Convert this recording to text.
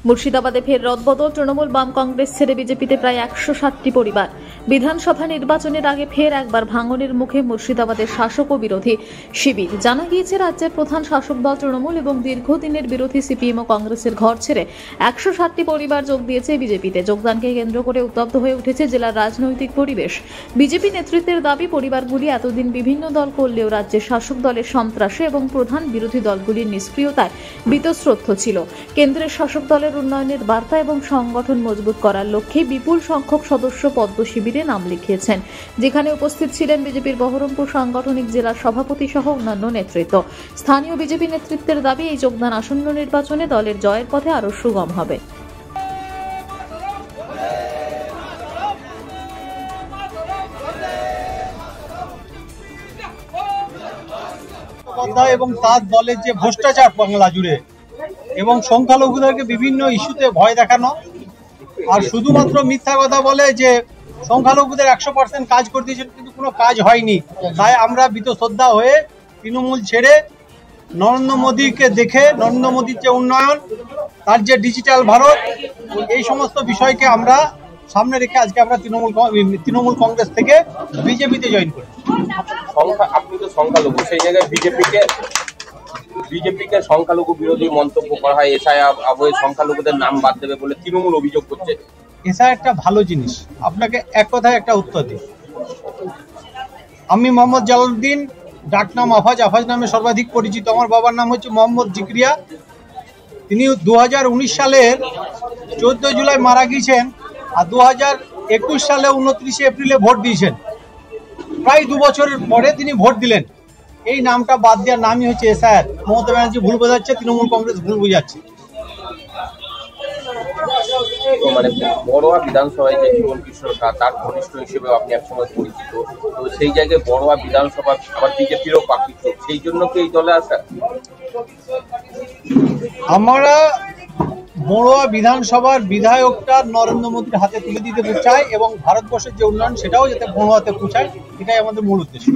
মুর্শিদাবাদে ফের রদবদল। তৃণমূল বাম কংগ্রেস ছেড়ে বিজেপিতে প্রায় 160টি পরিবার। বিধানসভা নির্বাচনের আগে ফের একবার ভাঙনের মুখে মুর্শিদাবাদের শাসক ও বিরোধী শিবির। জানা গিয়েছে, রাজ্যের প্রধান শাসক দল তৃণমূল এবং দীর্ঘদিনের বিরোধী সিপিএম ও কংগ্রেসের ঘর ছেড়ে 160টি পরিবার যোগ দিয়েছে বিজেপিতে। যোগদানকে কেন্দ্র করে উত্তপ্ত হয়ে উঠেছে জেলার রাজনৈতিক পরিবেশ। বিজেপি নেতৃত্বের দাবি, পরিবারগুলি এতদিন বিভিন্ন দল করলেও রাজ্যের শাসক দলের সন্ত্রাসে এবং প্রধান বিরোধী দলগুলির নিষ্ক্রিয়তায় বীতশ্রদ্ধ ছিল। কেন্দ্রের শাসক দলের উন্নয়নের বার্তা এবং সংগঠন মজবুত করার লক্ষ্যে বিপুল সংখ্যক সদস্য পদ্ম শিবিরে নাম লিখিয়েছেন, যেখানে উপস্থিত ছিলেন বিজেপির বহরমপুর সাংগঠনিক জেলার সভাপতি সহ অন্যান্য নেতৃত্ব। স্থানীয় বিজেপি নেতৃত্বের দাবি, এই যোগদান আসন্ন নির্বাচনে দলের জয়ের পথে আরও সুগম হবে। এবং তার দলের যে ভ্রষ্টাচার বাংলা জুড়ে এবং সংখ্যালঘুদেরকে বিভিন্ন ইস্যুতে ভয় দেখানো আর শুধুমাত্র মিথ্যা কথা বলে যে সংখ্যালঘুদের 100% কাজ করে দিয়েছেন, কিন্তু কোনো কাজ হয়নি। তাই আমরা বীতশ্রদ্ধা হয়ে তৃণমূল ছেড়ে নরেন্দ্র মোদীকে দেখে, নরেন্দ্র মোদীর যে উন্নয়ন, তার যে ডিজিটাল ভারত, এই সমস্ত বিষয়কে আমরা সামনে রেখে আজকে আমরা তৃণমূল কংগ্রেস থেকে বিজেপিতে জয়েন করি। আপনি তো সংখ্যালঘু, সেই জায়গায় বিজেপিকে সংখ্যালঘু বিরোধী মন্তব্য করা হয়। এসআইআর সংখ্যালঘুদের নাম বাদ দেবে বলে তৃণমূল অভিযোগ করছে। এসআইআর একটা ভালো জিনিস। আপনাকে এক কথায় একটা উত্তর দিই। আমি মোহাম্মদ জালালউদ্দিন, ডাকনাম আফাজ নামে সর্বাধিক পরিচিত। আমার বাবার নাম হচ্ছে মোহাম্মদ জিকরিয়া। তিনি 2019 সালের 14 জুলাই মারা গিয়েছেন আর 2021 সালে 29 এপ্রিলে ভোট দিয়েছেন। প্রায় 2 বছরের পরে তিনি ভোট দিলেন। এই নামটা বাদ দেওয়ার নামই হচ্ছে এসআইআর। মমতা ব্যানার্জি ভুল বোঝাচ্ছে, তৃণমূল কংগ্রেস ভুল বোঝাচ্ছে। মানে বড়োয়া বিধানসভায় যে জীবন কৃষ্ণ তার ঘনিষ্ঠ হিসেবে আপনি একসময় পরিচিত, তো সেই জায়গায় বড়োয়া বিধানসভা আবার বিজেপিরও পাখিত, সেই জন্য কি এই দলে আসা? আমরা বড়োয়া বিধানসভার বিধায়কটা নরেন্দ্র মোদীর হাতে তুলে দিতে চাই এবং ভারতবর্ষের যে উন্নয়ন সেটাও যাতে বড়োয়াতে পৌঁছায়, এটাই আমাদের মূল উদ্দেশ্য।